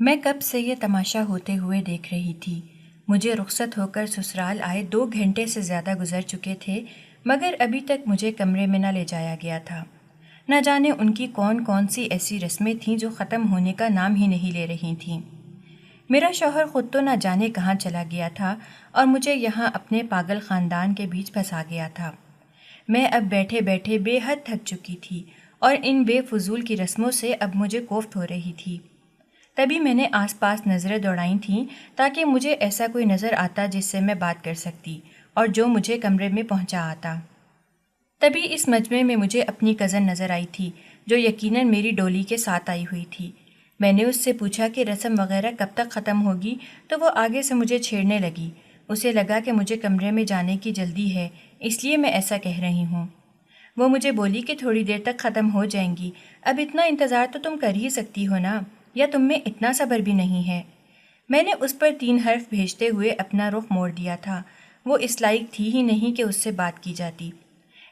میں کب سے یہ تماشا ہوتے ہوئے دیکھ رہی تھی۔ مجھے رخصت ہو کر سسرال آئے 2 گھنٹے سے زیادہ گزر چکے تھے، مگر ابھی تک مجھے کمرے میں نہ لے جایا گیا تھا۔ نہ جانے ان کی کون کون سی ایسی رسمیں تھیں جو ختم ہونے کا نام ہی نہیں لے رہی تھیں۔ میرا شوہر خود تو نہ جانے کہاں چلا گیا تھا اور مجھے یہاں اپنے پاگل خاندان کے بیچ پھنسا گیا تھا۔ میں اب بیٹھے بیٹھے بے حد تھک چکی تھی اور ان بے فضول کی رسموں سے اب مجھے کوفت ہو رہی تھی۔ تبھی میں نے آس پاس نظریں دوڑائی تھیں تاکہ مجھے ایسا کوئی نظر آتا جس سے میں بات کر سکتی اور جو مجھے کمرے میں پہنچا آتا۔ تبھی اس مجمع میں مجھے اپنی کزن نظر آئی تھی جو یقیناً میری ڈولی کے ساتھ آئی ہوئی تھی۔ میں نے اس سے پوچھا کہ رسم وغیرہ کب تک ختم ہوگی تو وہ آگے سے مجھے چھیڑنے لگی۔ اسے لگا کہ مجھے کمرے میں جانے کی جلدی ہے، اس لیے میں ایسا کہہ رہی ہوں۔ وہ مجھے بولی کہ تھوڑی دیر تک ختم ہو جائیں گی، اب اتنا انتظار تو تم کر ہی سکتی ہو نا، یا تم میں اتنا صبر بھی نہیں ہے؟ میں نے اس پر 3 حرف بھیجتے ہوئے اپنا رخ موڑ دیا تھا۔ وہ اس لائق تھی ہی نہیں کہ اس سے بات کی جاتی۔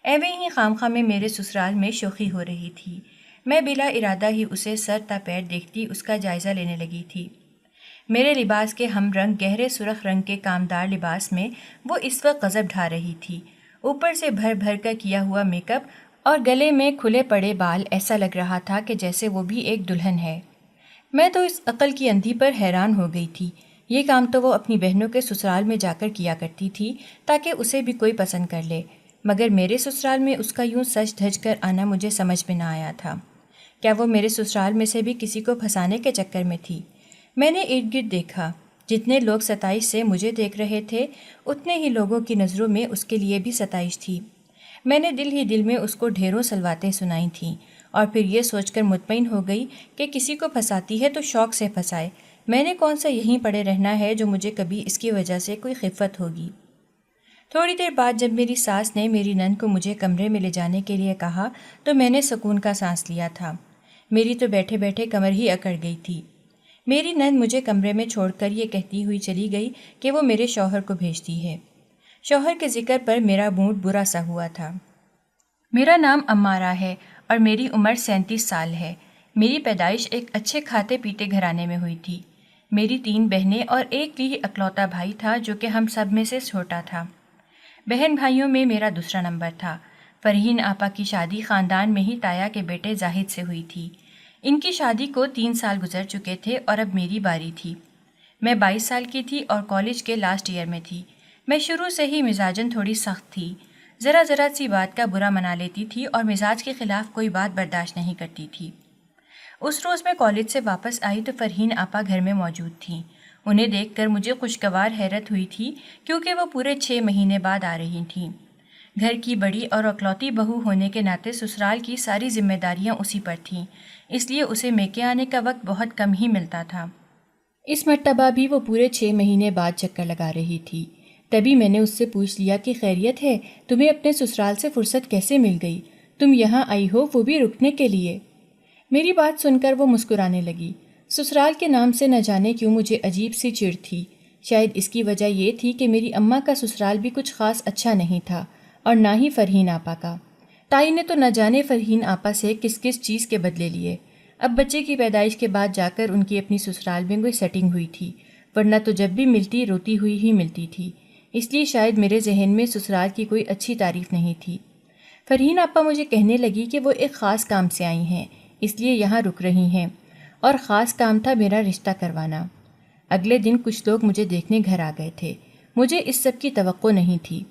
ایویں ہی خامخواہ میں میرے سسرال میں شوخی ہو رہی تھی۔ میں بلا ارادہ ہی اسے سر تا پیر دیکھتی اس کا جائزہ لینے لگی تھی۔ میرے لباس کے ہم رنگ گہرے سرخ رنگ کے کامدار لباس میں وہ اس وقت غضب ڈھا رہی تھی۔ اوپر سے بھر بھر کر کیا ہوا میک اپ اور گلے میں کھلے پڑے بال، ایسا لگ رہا تھا کہ جیسے وہ بھی ایک دلہن ہے۔ میں تو اس عقل کی اندھی پر حیران ہو گئی تھی۔ یہ کام تو وہ اپنی بہنوں کے سسرال میں جا کر کیا کرتی تھی تاکہ اسے بھی کوئی پسند کر لے، مگر میرے سسرال میں اس کا یوں سج دھج کر آنا مجھے سمجھ میں نہ آیا تھا۔ کیا وہ میرے سسرال میں سے بھی کسی کو پھنسانے کے چکر میں تھی؟ میں نے ارد گرد دیکھا، جتنے لوگ ستائش سے مجھے دیکھ رہے تھے اتنے ہی لوگوں کی نظروں میں اس کے لیے بھی ستائش تھی۔ میں نے دل ہی دل میں اس کو ڈھیروں سلواتیں سنائی تھیں اور پھر یہ سوچ کر مطمئن ہو گئی کہ کسی کو پھنساتی ہے تو شوق سے پھنسائے، میں نے کون سا یہیں پڑے رہنا ہے جو مجھے کبھی اس کی وجہ سے کوئی خفت ہوگی۔ تھوڑی دیر بعد جب میری ساس نے میری نند کو مجھے کمرے میں لے جانے کے لیے کہا تو میں نے سکون کا سانس لیا تھا۔ میری تو بیٹھے بیٹھے کمر ہی اکڑ گئی تھی۔ میری نند مجھے کمرے میں چھوڑ کر یہ کہتی ہوئی چلی گئی کہ وہ میرے شوہر کو بھیجتی ہے۔ شوہر کے ذکر پر میرا موڈ برا سا ہوا تھا۔ میرا نام امارہ ہے اور میری عمر 37 سال ہے۔ میری پیدائش ایک اچھے کھاتے پیتے گھرانے میں ہوئی تھی۔ میری 3 بہنیں اور ایک ہی اکلوتا بھائی تھا جو کہ ہم سب میں سے چھوٹا تھا۔ بہن بھائیوں میں میرا دوسرا نمبر تھا۔ فرحین آپا کی شادی خاندان میں ہی تایا کے بیٹے زاہد سے ہوئی تھی۔ ان کی شادی کو 3 سال گزر چکے تھے اور اب میری باری تھی۔ میں 22 سال کی تھی اور کالج کے لاسٹ ایئر میں تھی۔ میں شروع سے ہی مزاجاً تھوڑی سخت تھی، ذرا سی بات کا برا منا لیتی تھی اور مزاج کے خلاف کوئی بات برداشت نہیں کرتی تھی۔ اس روز میں کالج سے واپس آئی تو فرحین آپا گھر میں موجود تھیں۔ انہیں دیکھ کر مجھے خوشگوار حیرت ہوئی تھی کیونکہ وہ پورے 6 مہینے بعد آ رہی تھیں۔ گھر کی بڑی اور اکلوتی بہو ہونے کے ناطے سسرال کی ساری ذمہ داریاں اسی پر تھیں، اس لیے اسے میکے آنے کا وقت بہت کم ہی ملتا تھا۔ اس مرتبہ بھی وہ پورے 6 مہینے بعد چکر لگا رہی تھی۔ تبھی میں نے اس سے پوچھ لیا کہ خیریت ہے، تمہیں اپنے سسرال سے فرصت کیسے مل گئی؟ تم یہاں آئی ہو وہ بھی رکنے کے لیے؟ میری بات سن کر وہ مسکرانے لگی۔ سسرال کے نام سے نہ جانے کیوں مجھے عجیب سی چڑ تھی۔ شاید اس کی وجہ یہ تھی کہ میری اماں کا سسرال بھی کچھ خاص اچھا نہیں تھا اور نہ ہی فرحین آپا کا۔ تائی نے تو نہ جانے فرحین آپا سے کس کس چیز کے بدلے لیے۔ اب بچے کی پیدائش کے بعد جا کر ان کی اپنی سسرال میں کوئی سیٹنگ ہوئی تھی، ورنہ تو جب بھی ملتی روتی ہوئی ہی ملتی تھی، اس لیے شاید میرے ذہن میں سسرال کی کوئی اچھی تعریف نہیں تھی۔ فرحین آپا مجھے کہنے لگی کہ وہ ایک خاص کام سے آئی ہیں، اس لیے یہاں رک رہی ہیں، اور خاص کام تھا میرا رشتہ کروانا۔ اگلے دن کچھ لوگ مجھے دیکھنے گھر آ گئے تھے۔ مجھے اس سب کی توقع نہیں تھی۔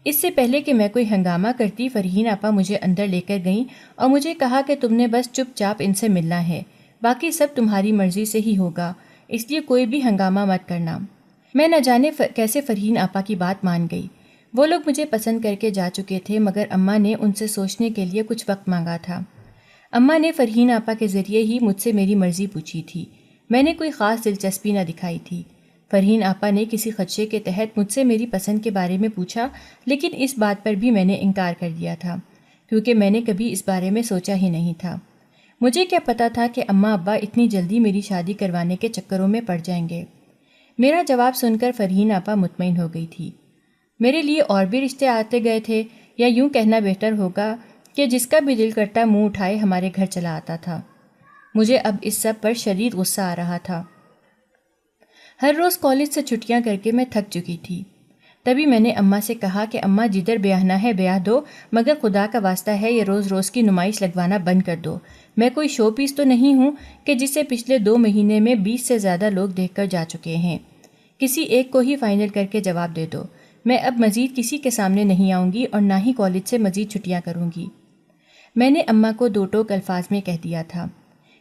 اس سے پہلے کہ میں کوئی ہنگامہ کرتی، فرحین آپا مجھے اندر لے کر گئیں اور مجھے کہا کہ تم نے بس چپ چاپ ان سے ملنا ہے، باقی سب تمہاری مرضی سے ہی ہوگا، اس لیے کوئی بھی ہنگامہ مت کرنا۔ میں نہ جانے کیسے فرحین آپا کی بات مان گئی۔ وہ لوگ مجھے پسند کر کے جا چکے تھے، مگر اماں نے ان سے سوچنے کے لیے کچھ وقت مانگا تھا۔ اماں نے فرحین آپا کے ذریعے ہی مجھ سے میری مرضی پوچھی تھی۔ میں نے کوئی خاص دلچسپی نہ دکھائی تھی۔ فرحین آپا نے کسی خدشے کے تحت مجھ سے میری پسند کے بارے میں پوچھا، لیکن اس بات پر بھی میں نے انکار کر دیا تھا کیونکہ میں نے کبھی اس بارے میں سوچا ہی نہیں تھا۔ مجھے کیا پتا تھا کہ اماں ابا اتنی جلدی میری شادی کروانے کے چکروں میں پڑ جائیں گے۔ میرا جواب سن کر فرحین آپا مطمئن ہو گئی تھی۔ میرے لیے اور بھی رشتے آتے گئے تھے، یا یوں کہنا بہتر ہوگا کہ جس کا بھی دل کرتا منہ اٹھائے ہمارے گھر چلا آتا تھا۔ مجھے اب اس سب پر شدید غصہ آ رہا تھا۔ ہر روز کالج سے چھٹیاں کر کے میں تھک چکی تھی۔ تبھی میں نے اماں سے کہا کہ اماں جدھر بیاہنا ہے بیاہ دو، مگر خدا کا واسطہ ہے یہ روز روز کی نمائش لگوانا بند کر دو۔ میں کوئی شو پیس تو نہیں ہوں کہ جسے پچھلے 2 مہینے میں 20 سے زیادہ لوگ دیکھ کر جا چکے ہیں۔ کسی ایک کو ہی فائنل کر کے جواب دے دو۔ میں اب مزید کسی کے سامنے نہیں آؤں گی اور نہ ہی کالج سے مزید چھٹیاں کروں گی۔ میں نے اماں کو 2 ٹوک الفاظ میں کہہ دیا تھا۔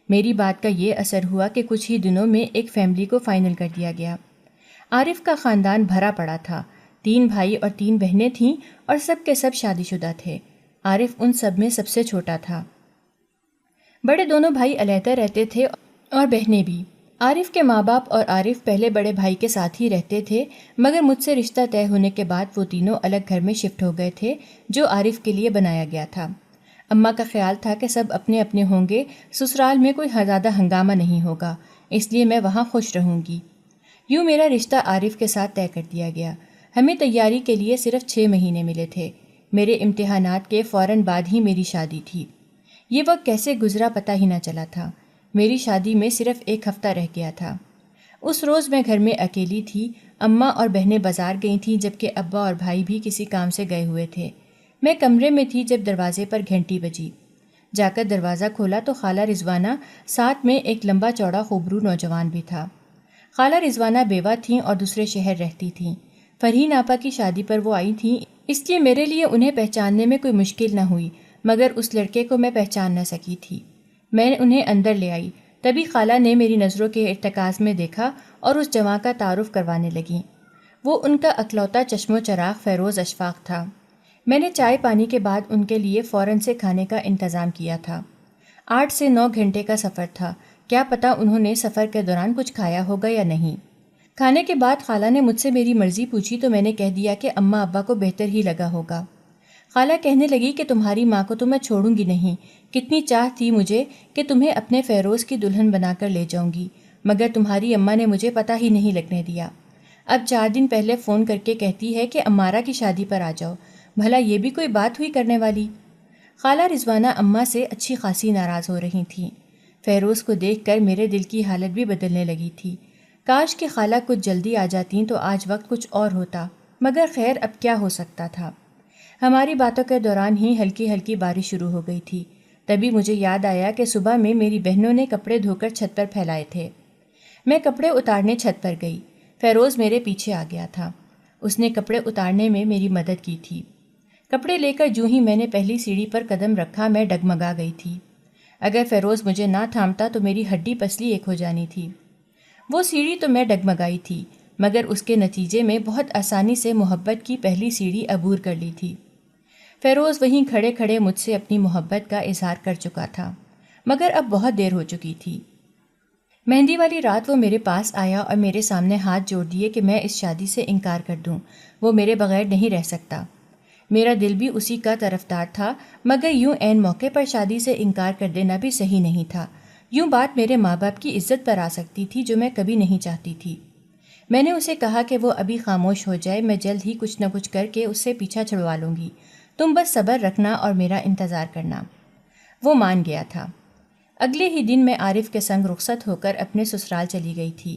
میری بات کا یہ اثر ہوا کہ کچھ ہی دنوں میں ایک فیملی کو فائنل کر دیا گیا۔ عارف کا خاندان بھرا پڑا تھا۔ 3 بھائی اور 3 بہنیں تھیں اور سب کے سب شادی شدہ تھے۔ عارف ان سب میں سب سے چھوٹا تھا۔ بڑے دونوں بھائی علیحدہ رہتے تھے اور بہنیں بھی۔ عارف کے ماں باپ اور عارف پہلے بڑے بھائی کے ساتھ ہی رہتے تھے، مگر مجھ سے رشتہ طے ہونے کے بعد وہ تینوں الگ گھر میں شفٹ ہو گئے تھے جو عارف کے لیے بنایا گیا تھا۔ اماں کا خیال تھا کہ سب اپنے اپنے ہوں گے، سسرال میں کوئی زیادہ ہنگامہ نہیں ہوگا، اس لیے میں وہاں خوش رہوں گی۔ یوں میرا رشتہ عارف کے ساتھ طے کر دیا گیا۔ ہمیں تیاری کے لیے صرف 6 مہینے ملے تھے۔ میرے امتحانات کے فوراً بعد ہی میری شادی تھی۔ یہ وقت کیسے گزرا پتہ ہی نہ چلا تھا۔ میری شادی میں صرف 1 ہفتہ رہ گیا تھا۔ اس روز میں گھر میں اکیلی تھی۔ اماں اور بہنیں بازار گئی تھیں جبکہ ابا اور بھائی بھی کسی کام سے گئے ہوئے تھے۔ میں کمرے میں تھی جب دروازے پر گھنٹی بجی۔ جا کر دروازہ کھولا تو خالہ رضوانہ، ساتھ میں ایک لمبا چوڑا خوبرو نوجوان بھی تھا۔ خالہ رضوانہ بیوہ تھیں اور دوسرے شہر رہتی تھیں۔ فرحین آپا کی شادی پر وہ آئی تھیں، اس لیے میرے لیے انہیں پہچاننے میں کوئی مشکل نہ ہوئی، مگر اس لڑکے کو میں پہچان نہ سکی تھی۔ میں انہیں اندر لے آئی، تبھی خالہ نے میری نظروں کے ارتکاز میں دیکھا اور اس جواں کا تعارف کروانے لگیں۔ وہ ان کا اکلوتا چشم و چراغ فیروز اشفاق تھا۔ میں نے چائے پانی کے بعد ان کے لیے فوراً سے کھانے کا انتظام کیا تھا۔ 8 سے 9 گھنٹے کا سفر تھا، کیا پتہ انہوں نے سفر کے دوران کچھ کھایا ہوگا یا نہیں۔ کھانے کے بعد خالہ نے مجھ سے میری مرضی پوچھی تو میں نے کہہ دیا کہ اماں ابا کو بہتر ہی لگا ہوگا۔ خالہ کہنے لگی کہ تمہاری ماں کو تو میں چھوڑوں گی نہیں، کتنی چاہ تھی مجھے کہ تمہیں اپنے فیروز کی دلہن بنا کر لے جاؤں گی، مگر تمہاری اماں نے مجھے پتہ ہی نہیں لگنے دیا۔ اب 4 دن پہلے فون کر کے کہتی ہے کہ امارہ کی شادی پر آ جاؤ، بھلا یہ بھی کوئی بات ہوئی کرنے والی۔ خالہ رضوانہ اماں سے اچھی خاصی ناراض ہو رہی تھیں۔ فیروز کو دیکھ کر میرے دل کی حالت بھی بدلنے لگی تھی۔ کاش کہ خالہ کچھ جلدی آ جاتیں تو آج وقت کچھ اور ہوتا، مگر خیر اب کیا ہو سکتا تھا۔ ہماری باتوں کے دوران ہی ہلکی ہلکی بارش شروع ہو گئی تھی۔ تبھی مجھے یاد آیا کہ صبح میں میری بہنوں نے کپڑے دھو کر چھت پر پھیلائے تھے۔ میں کپڑے اتارنے چھت پر گئی۔ فیروز میرے پیچھے آ گیا تھا۔ اس نے کپڑے اتارنے میں میری مدد کی تھی۔ کپڑے لے کر جوں ہی میں نے پہلی سیڑھی پر قدم رکھا میں ڈگمگا گئی تھی۔ اگر فیروز مجھے نہ تھامتا تو میری ہڈی پسلی ایک ہو جانی تھی۔ وہ سیڑھی تو میں ڈگمگائی تھی، مگر اس کے نتیجے میں بہت آسانی سے محبت کی پہلی سیڑھی عبور کر لی تھی۔ فیروز وہیں کھڑے کھڑے مجھ سے اپنی محبت کا اظہار کر چکا تھا، مگر اب بہت دیر ہو چکی تھی۔ مہندی والی رات وہ میرے پاس آیا اور میرے سامنے ہاتھ جوڑ دیے کہ میں اس شادی سے انکار کر دوں، وہ میرے بغیر نہیں رہ سکتا۔ میرا دل بھی اسی کا طرفدار تھا، مگر یوں عین موقع پر شادی سے انکار کر دینا بھی صحیح نہیں تھا۔ یوں بات میرے ماں باپ کی عزت پر آ سکتی تھی جو میں کبھی نہیں چاہتی تھی۔ میں نے اسے کہا کہ وہ ابھی خاموش ہو جائے، میں جلد ہی کچھ نہ کچھ کر کے اس سے پیچھا چھڑوا لوں گی، تم بس صبر رکھنا اور میرا انتظار کرنا۔ وہ مان گیا تھا۔ اگلے ہی دن میں عارف کے سنگ رخصت ہو کر اپنے سسرال چلی گئی تھی۔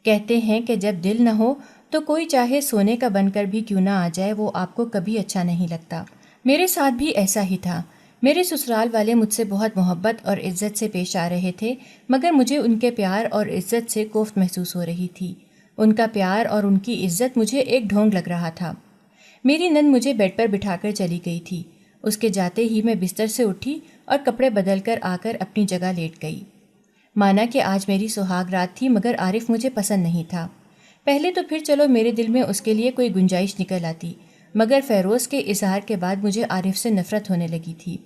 کہتے ہیں کہ جب دل نہ ہو تو کوئی چاہے سونے کا بن کر بھی کیوں نہ آ جائے وہ آپ کو کبھی اچھا نہیں لگتا۔ میرے ساتھ بھی ایسا ہی تھا۔ میرے سسرال والے مجھ سے بہت محبت اور عزت سے پیش آ رہے تھے، مگر مجھے ان کے پیار اور عزت سے کوفت محسوس ہو رہی تھی۔ ان کا پیار اور ان کی عزت مجھے ایک ڈھونگ لگ رہا تھا۔ میری نند مجھے بیڈ پر بٹھا کر چلی گئی تھی۔ اس کے جاتے ہی میں بستر سے اٹھی اور کپڑے بدل کر آ کر اپنی جگہ لیٹ گئی۔ مانا کہ آج میری سہاگ رات تھی، مگر عارف مجھے پسند نہیں تھا۔ پہلے تو پھر چلو میرے دل میں اس کے لیے کوئی گنجائش نکل آتی، مگر فیروز کے اظہار کے بعد مجھے عارف سے نفرت ہونے لگی تھی۔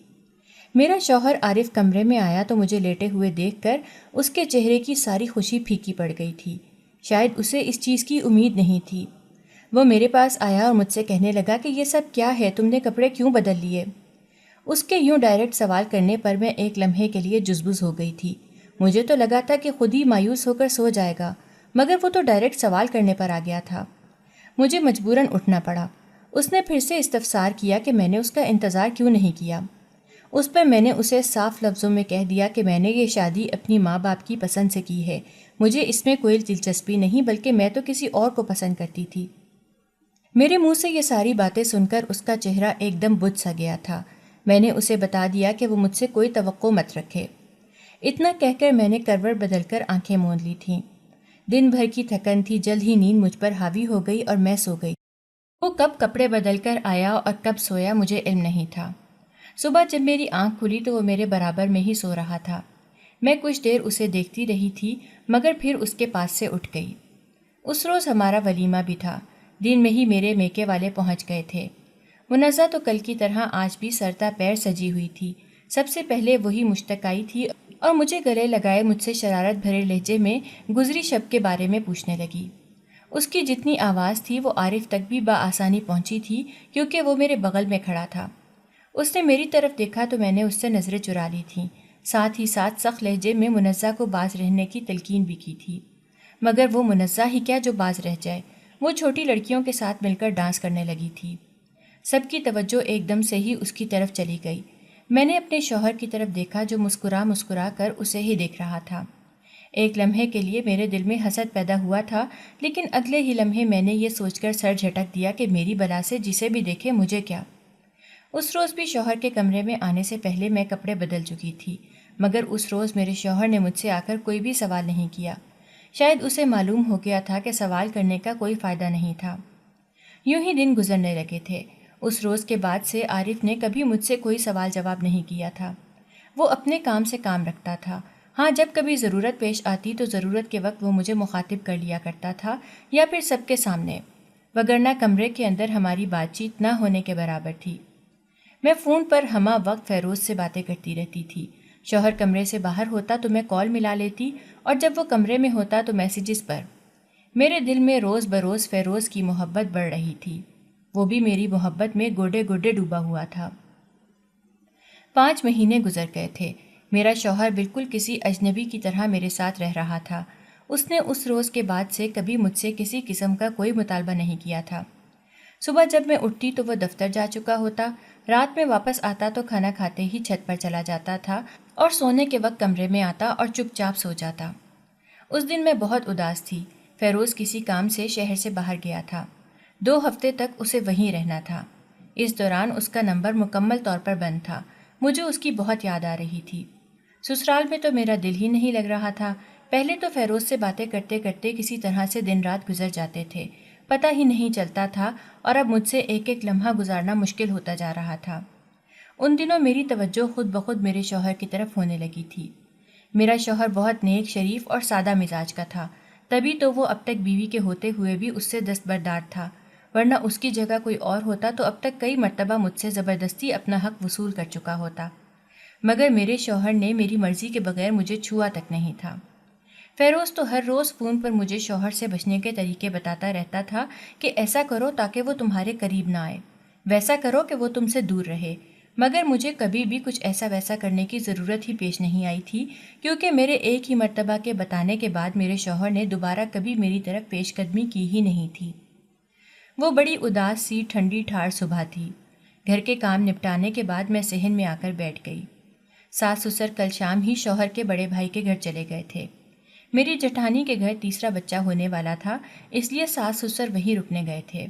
میرا شوہر عارف کمرے میں آیا تو مجھے لیٹے ہوئے دیکھ کر اس کے چہرے کی ساری خوشی پھیکی پڑ گئی تھی۔ شاید اسے اس چیز کی امید نہیں تھی۔ وہ میرے پاس آیا اور مجھ سے کہنے لگا کہ یہ سب کیا ہے، تم نے کپڑے کیوں بدل لیے؟ اس کے یوں ڈائریکٹ سوال کرنے پر میں ایک لمحے کے لیے جزبز ہو گئی تھی۔ مجھے تو لگا تھا کہ خود ہی مایوس ہو کر سو جائے گا، مگر وہ تو ڈائریکٹ سوال کرنے پر آ گیا تھا۔ مجھے مجبوراً اٹھنا پڑا۔ اس نے پھر سے استفسار کیا کہ میں نے اس کا انتظار کیوں نہیں کیا۔ اس پر میں نے اسے صاف لفظوں میں کہہ دیا کہ میں نے یہ شادی اپنی ماں باپ کی پسند سے کی ہے، مجھے اس میں کوئی دلچسپی نہیں، بلکہ میں تو کسی اور کو پسند کرتی تھی۔ میرے منہ سے یہ ساری باتیں سن کر اس کا چہرہ ایک دم بجھ سا گیا تھا۔ میں نے اسے بتا دیا کہ وہ مجھ سے کوئی توقع مت رکھے۔ اتنا کہہ کر میں نے کروٹ بدل کر آنکھیں موند لی تھیں۔ دن بھر کی تھکن تھی، جلد ہی نیند مجھ پر حاوی ہو گئی اور میں سو گئی۔ وہ کب کپڑے بدل کر آیا اور کب سویا مجھے علم نہیں تھا۔ صبح جب میری آنکھ کھلی تو وہ میرے برابر میں ہی سو رہا تھا۔ میں کچھ دیر اسے دیکھتی رہی تھی مگر پھر اس کے پاس سے اٹھ گئی۔ اس روز ہمارا ولیمہ بھی تھا۔ دن میں ہی میرے میکے والے پہنچ گئے تھے۔ منزہ تو کل کی طرح آج بھی سر تا پیر سجی ہوئی تھی۔ سب سے پہلے وہی مشتاق آئی تھی اور مجھے گلے لگائے مجھ سے شرارت بھرے لہجے میں گزری شب کے بارے میں پوچھنے لگی۔ اس کی جتنی آواز تھی وہ عارف تک بھی بآسانی پہنچی تھی کیونکہ وہ میرے بغل میں کھڑا تھا۔ اس نے میری طرف دیکھا تو میں نے اس سے نظریں چرا لی تھیں، ساتھ ہی ساتھ سخت لہجے میں منزہ کو باز رہنے کی تلقین بھی کی تھی۔ مگر وہ منزہ ہی کیا جو باز رہ جائے، وہ چھوٹی لڑکیوں کے ساتھ مل کر ڈانس کرنے لگی تھی۔ سب کی توجہ ایک دم سے ہی اس کی طرف چلی گئی۔ میں نے اپنے شوہر کی طرف دیکھا جو مسکرا مسکرا کر اسے ہی دیکھ رہا تھا۔ ایک لمحے کے لیے میرے دل میں حسد پیدا ہوا تھا، لیکن اگلے ہی لمحے میں نے یہ سوچ کر سر جھٹک دیا کہ میری بلا سے جسے بھی دیکھے مجھے کیا۔ اس روز بھی شوہر کے کمرے میں آنے سے پہلے میں کپڑے بدل چکی تھی، مگر اس روز میرے شوہر نے مجھ سے آ کر کوئی بھی سوال نہیں کیا۔ شاید اسے معلوم ہو گیا تھا کہ سوال کرنے کا کوئی فائدہ نہیں تھا۔ یوں ہی دن گزرنے لگے تھے۔ اس روز کے بعد سے عارف نے کبھی مجھ سے کوئی سوال جواب نہیں کیا تھا۔ وہ اپنے کام سے کام رکھتا تھا۔ ہاں، جب کبھی ضرورت پیش آتی تو ضرورت کے وقت وہ مجھے مخاطب کر لیا کرتا تھا، یا پھر سب کے سامنے، وگرنہ کمرے کے اندر ہماری بات چیت نہ ہونے کے برابر تھی۔ میں فون پر ہمہ وقت فیروز سے باتیں کرتی رہتی تھی۔ شوہر کمرے سے باہر ہوتا تو میں کال ملا لیتی اور جب وہ کمرے میں ہوتا تو میسیجز پر۔ میرے دل میں روز بروز فیروز کی محبت بڑھ رہی تھی۔ وہ بھی میری محبت میں گوڈے گوڈے ڈوبا ہوا تھا۔ 5 مہینے گزر گئے تھے۔ میرا شوہر بالکل کسی اجنبی کی طرح میرے ساتھ رہ رہا تھا۔ اس نے اس روز کے بعد سے کبھی مجھ سے کسی قسم کا کوئی مطالبہ نہیں کیا تھا۔ صبح جب میں اٹھتی تو وہ دفتر جا چکا ہوتا، رات میں واپس آتا تو کھانا کھاتے ہی چھت پر چلا جاتا تھا اور سونے کے وقت کمرے میں آتا اور چپ چاپ سو جاتا۔ اس دن میں بہت اداس تھی۔ فیروز کسی کام سے شہر سے باہر گیا تھا۔ 2 ہفتے تک اسے وہیں رہنا تھا۔ اس دوران اس کا نمبر مکمل طور پر بند تھا۔ مجھے اس کی بہت یاد آ رہی تھی۔ سسرال میں تو میرا دل ہی نہیں لگ رہا تھا۔ پہلے تو فیروز سے باتیں کرتے کرتے کسی طرح سے دن رات گزر جاتے تھے، پتہ ہی نہیں چلتا تھا، اور اب مجھ سے ایک ایک لمحہ گزارنا مشکل ہوتا جا رہا تھا۔ ان دنوں میری توجہ خود بخود میرے شوہر کی طرف ہونے لگی تھی۔ میرا شوہر بہت نیک، شریف اور سادہ مزاج کا تھا، تبھی تو وہ اب تک بیوی کے ہوتے ہوئے بھی اس سے دستبردار تھا، ورنہ اس کی جگہ کوئی اور ہوتا تو اب تک کئی مرتبہ مجھ سے زبردستی اپنا حق وصول کر چکا ہوتا۔ مگر میرے شوہر نے میری مرضی کے بغیر مجھے چھوا تک نہیں تھا۔ فیروز تو ہر روز فون پر مجھے شوہر سے بچنے کے طریقے بتاتا رہتا تھا کہ ایسا کرو تاکہ وہ تمہارے قریب نہ آئے، ویسا کرو کہ وہ تم سے دور رہے، مگر مجھے کبھی بھی کچھ ایسا ویسا کرنے کی ضرورت ہی پیش نہیں آئی تھی، کیونکہ میرے ایک ہی مرتبہ کے بتانے کے بعد میرے شوہر نے دوبارہ کبھی میری طرف پیش قدمی کی ہی نہیں تھی۔ وہ بڑی اداس سی ٹھنڈی ٹھار صبح تھی۔ گھر کے کام نپٹانے کے بعد میں صحن میں آ کر بیٹھ گئی۔ ساس سسر کل شام ہی شوہر کے بڑے بھائی کے گھر چلے گئے تھے۔ میری جٹھانی کے گھر تیسرا بچہ ہونے والا تھا، اس لیے ساس سسر وہیں رکنے گئے تھے۔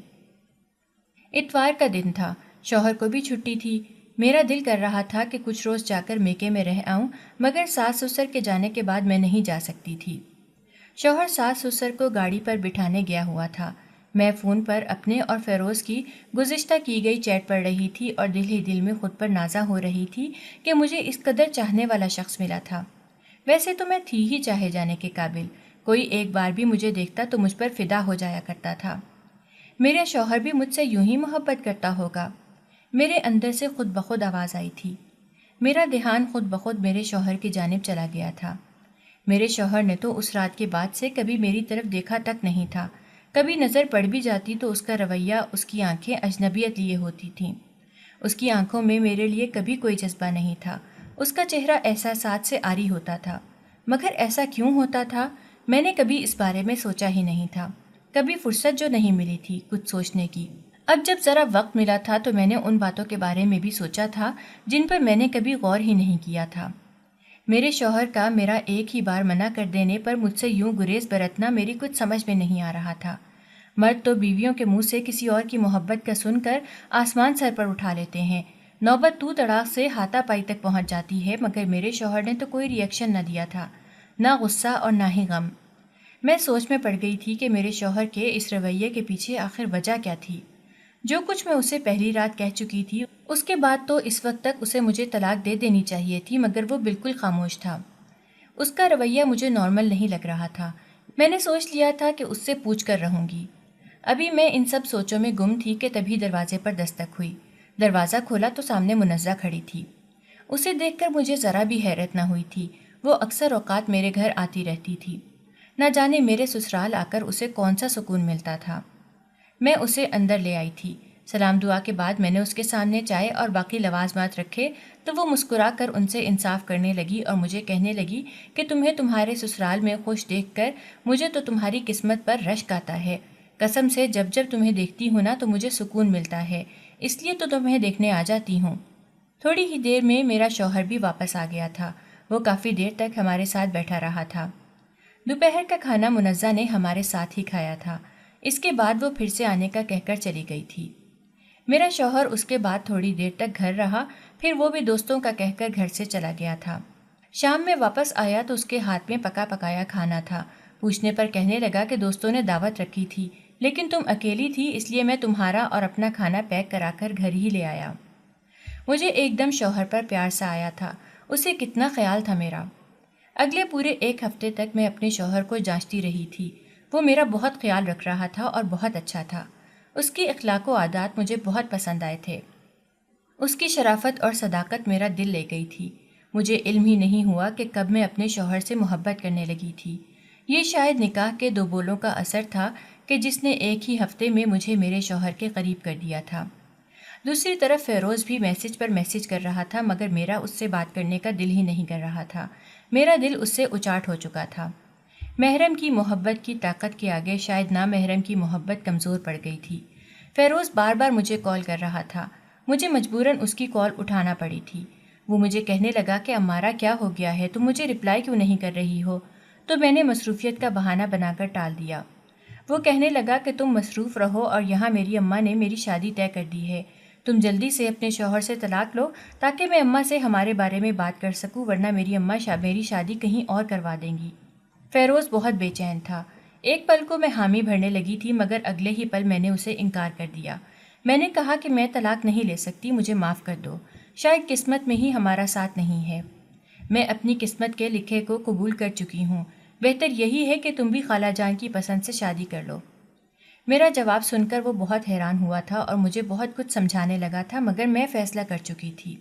اتوار کا دن تھا، شوہر کو بھی چھٹی تھی۔ میرا دل کر رہا تھا کہ کچھ روز جا کر میکے میں رہ آؤں، مگر ساس سسر کے جانے کے بعد میں نہیں جا سکتی تھی۔ شوہر ساس سسر کو گاڑی پر بٹھانے گیا ہوا تھا۔ میں فون پر اپنے اور فیروز کی گزشتہ کی گئی چیٹ پڑھ رہی تھی اور دل ہی دل میں خود پر نازا ہو رہی تھی کہ مجھے اس قدر چاہنے والا شخص ملا تھا۔ ویسے تو میں تھی ہی چاہے جانے کے قابل، کوئی ایک بار بھی مجھے دیکھتا تو مجھ پر فدا ہو جایا کرتا تھا۔ میرا شوہر بھی مجھ سے یوں ہی محبت کرتا ہوگا، میرے اندر سے خود بخود آواز آئی تھی۔ میرا دھیان خود بخود میرے شوہر کی جانب چلا گیا تھا۔ میرے شوہر نے تو اس رات کے بعد سے کبھی میری طرف دیکھا تک نہیں تھا۔ کبھی نظر پڑ بھی جاتی تو اس کا رویہ، اس کی آنکھیں اجنبیت لیے ہوتی تھیں۔ اس کی آنکھوں میں میرے لیے کبھی کوئی جذبہ نہیں تھا۔ اس کا چہرہ احساسات سے عاری ہوتا تھا، مگر ایسا کیوں ہوتا تھا؟ میں نے کبھی اس بارے میں سوچا ہی نہیں تھا، کبھی فرصت جو نہیں ملی تھی کچھ سوچنے کی۔ اب جب ذرا وقت ملا تھا تو میں نے ان باتوں کے بارے میں بھی سوچا تھا جن پر میں نے کبھی غور ہی نہیں کیا تھا۔ میرے شوہر کا میرا ایک ہی بار منع کر دینے پر مجھ سے یوں گریز برتنا میری کچھ سمجھ میں نہیں آ رہا تھا۔ مرد تو بیویوں کے منہ سے کسی اور کی محبت کا سن کر آسمان سر پر اٹھا لیتے ہیں، نوبت تو تڑاک سے ہاتھا پائی تک پہنچ جاتی ہے، مگر میرے شوہر نے تو کوئی ری ایکشن نہ دیا تھا، نہ غصہ اور نہ ہی غم۔ میں سوچ میں پڑ گئی تھی کہ میرے شوہر کے اس رویے کے پیچھے آخر وجہ کیا تھی۔ جو کچھ میں اسے پہلی رات کہہ چکی تھی اس کے بعد تو اس وقت تک اسے مجھے طلاق دے دینی چاہیے تھی، مگر وہ بالکل خاموش تھا۔ اس کا رویہ مجھے نارمل نہیں لگ رہا تھا۔ میں نے سوچ لیا تھا کہ اس سے پوچھ کر رہوں گی۔ ابھی میں ان سب سوچوں میں گم تھی کہ تبھی دروازے پر دستک ہوئی۔ دروازہ کھولا تو سامنے منزہ کھڑی تھی۔ اسے دیکھ کر مجھے ذرا بھی حیرت نہ ہوئی تھی، وہ اکثر اوقات میرے گھر آتی رہتی تھی۔ نہ جانے میرے سسرال آ کر اسے کون سا سکون ملتا تھا۔ میں اسے اندر لے آئی تھی۔ سلام دعا کے بعد میں نے اس کے سامنے چائے اور باقی لوازمات رکھے تو وہ مسکرا کر ان سے انصاف کرنے لگی اور مجھے کہنے لگی کہ تمہیں تمہارے سسرال میں خوش دیکھ کر مجھے تو تمہاری قسمت پر رشک آتا ہے۔ قسم سے جب جب تمہیں دیکھتی ہوں نا تو مجھے سکون ملتا ہے، اس لیے تو تمہیں دیکھنے آ جاتی ہوں۔ تھوڑی ہی دیر میں میرا شوہر بھی واپس آ گیا تھا۔ وہ کافی دیر تک ہمارے ساتھ بیٹھا رہا تھا۔ دوپہر کا کھانا منزہ نے ہمارے ساتھ ہی کھایا تھا۔ اس کے بعد وہ پھر سے آنے کا کہہ کر چلی گئی تھی۔ میرا شوہر اس کے بعد تھوڑی دیر تک گھر رہا، پھر وہ بھی دوستوں کا کہہ کر گھر سے چلا گیا تھا۔ شام میں واپس آیا تو اس کے ہاتھ میں پکا پکایا کھانا تھا۔ پوچھنے پر کہنے لگا کہ دوستوں نے دعوت رکھی تھی، لیکن تم اکیلی تھی، اس لیے میں تمہارا اور اپنا کھانا پیک کرا کر گھر ہی لے آیا۔ مجھے ایک دم شوہر پر پیار سا آیا تھا، اسے کتنا خیال تھا میرا۔ اگلے پورے ایک ہفتے تک میں اپنے شوہر کو جانچتی رہی تھی۔ وہ میرا بہت خیال رکھ رہا تھا اور بہت اچھا تھا۔ اس کی اخلاق و عادات مجھے بہت پسند آئے تھے۔ اس کی شرافت اور صداقت میرا دل لے گئی تھی۔ مجھے علم ہی نہیں ہوا کہ کب میں اپنے شوہر سے محبت کرنے لگی تھی۔ یہ شاید نکاح کے 2 بولوں کا اثر تھا کہ جس نے ایک ہی ہفتے میں مجھے میرے شوہر کے قریب کر دیا تھا۔ دوسری طرف فیروز بھی میسج پر میسج کر رہا تھا، مگر میرا اس سے بات کرنے کا دل ہی نہیں کر رہا تھا۔ میرا دل اس سے اچاٹ ہو چکا تھا۔ محرم کی محبت کی طاقت کے آگے شاید نامحرم کی محبت کمزور پڑ گئی تھی۔ فیروز بار بار مجھے کال کر رہا تھا، مجھے مجبوراً اس کی کال اٹھانا پڑی تھی۔ وہ مجھے کہنے لگا کہ امارا کیا ہو گیا ہے، تم مجھے رپلائی کیوں نہیں کر رہی ہو؟ تو میں نے مصروفیت کا بہانہ بنا کر ٹال دیا۔ وہ کہنے لگا کہ تم مصروف رہو اور یہاں میری اماں نے میری شادی طے کر دی ہے، تم جلدی سے اپنے شوہر سے طلاق لو تاکہ میں اماں سے ہمارے بارے میں بات کر سکوں، ورنہ میری اماں میری شادی کہیں اور کروا دیں گی۔ فیروز بہت بے چین تھا۔ ایک پل کو میں حامی بھرنے لگی تھی، مگر اگلے ہی پل میں نے اسے انکار کر دیا۔ میں نے کہا کہ میں طلاق نہیں لے سکتی، مجھے معاف کر دو، شاید قسمت میں ہی ہمارا ساتھ نہیں ہے۔ میں اپنی قسمت کے لکھے کو قبول کر چکی ہوں، بہتر یہی ہے کہ تم بھی خالہ جان کی پسند سے شادی کر لو۔ میرا جواب سن کر وہ بہت حیران ہوا تھا اور مجھے بہت کچھ سمجھانے لگا تھا، مگر میں فیصلہ کر چکی تھی۔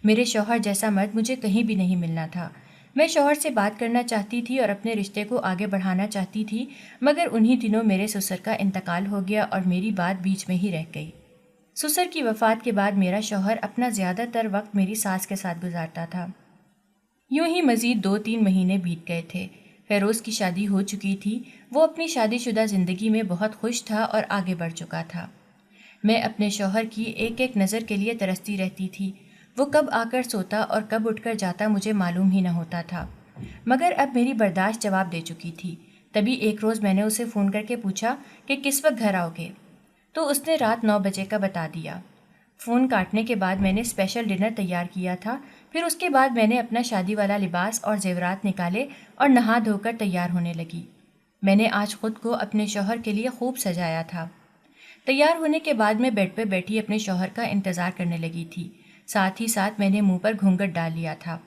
میرے شوہر جیسا مرد مجھے کہیں بھی نہیں ملنا تھا۔ میں شوہر سے بات کرنا چاہتی تھی اور اپنے رشتے کو آگے بڑھانا چاہتی تھی، مگر انہی دنوں میرے سسر کا انتقال ہو گیا اور میری بات بیچ میں ہی رہ گئی۔ سسر کی وفات کے بعد میرا شوہر اپنا زیادہ تر وقت میری ساس کے ساتھ گزارتا تھا۔ یوں ہی مزید 2-3 مہینے بیت گئے تھے۔ فیروز کی شادی ہو چکی تھی، وہ اپنی شادی شدہ زندگی میں بہت خوش تھا اور آگے بڑھ چکا تھا۔ میں اپنے شوہر کی ایک ایک نظر کے لیے ترستی رہتی تھی۔ وہ کب آ کر سوتا اور کب اٹھ کر جاتا مجھے معلوم ہی نہ ہوتا تھا، مگر اب میری برداشت جواب دے چکی تھی۔ تبھی ایک روز میں نے اسے فون کر کے پوچھا کہ کس وقت گھر آؤ گے، تو اس نے رات 9 بجے کا بتا دیا۔ فون کاٹنے کے بعد میں نے اسپیشل ڈنر تیار کیا تھا، پھر اس کے بعد میں نے اپنا شادی والا لباس اور زیورات نکالے اور نہا دھو کر تیار ہونے لگی۔ میں نے آج خود کو اپنے شوہر کے لیے خوب سجایا تھا۔ تیار ہونے کے بعد میں بیڈ پہ بیٹھی اپنے شوہر کا انتظار کرنے لگی تھی، ساتھ ہی ساتھ میں نے منہ پر گھونگھٹ ڈال لیا تھا۔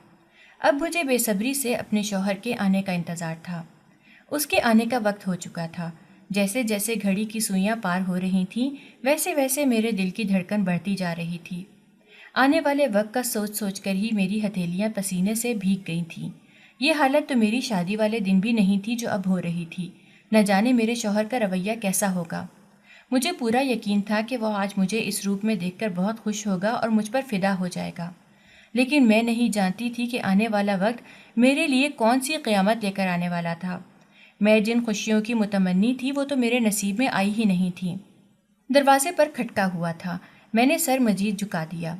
اب مجھے بے صبری سے اپنے شوہر کے آنے کا انتظار تھا۔ اس کے آنے کا وقت ہو چکا تھا۔ جیسے جیسے گھڑی کی سوئیاں پار ہو رہی تھیں، ویسے ویسے میرے دل کی دھڑکن بڑھتی جا رہی تھی۔ آنے والے وقت کا سوچ سوچ کر ہی میری ہتھیلیاں پسینے سے بھیگ گئی تھیں۔ یہ حالت تو میری شادی والے دن بھی نہیں تھی جو اب ہو رہی تھی۔ نہ جانے میرے شوہر کا رویہ کیسا ہوگا۔ مجھے پورا یقین تھا کہ وہ آج مجھے اس روپ میں دیکھ کر بہت خوش ہوگا اور مجھ پر فدا ہو جائے گا، لیکن میں نہیں جانتی تھی کہ آنے والا وقت میرے لیے کون سی قیامت لے کر آنے والا تھا۔ میں جن خوشیوں کی متمنی تھی وہ تو میرے نصیب میں آئی ہی نہیں تھی۔ دروازے پر کھٹکا ہوا تھا۔ میں نے سر مزید جھکا دیا۔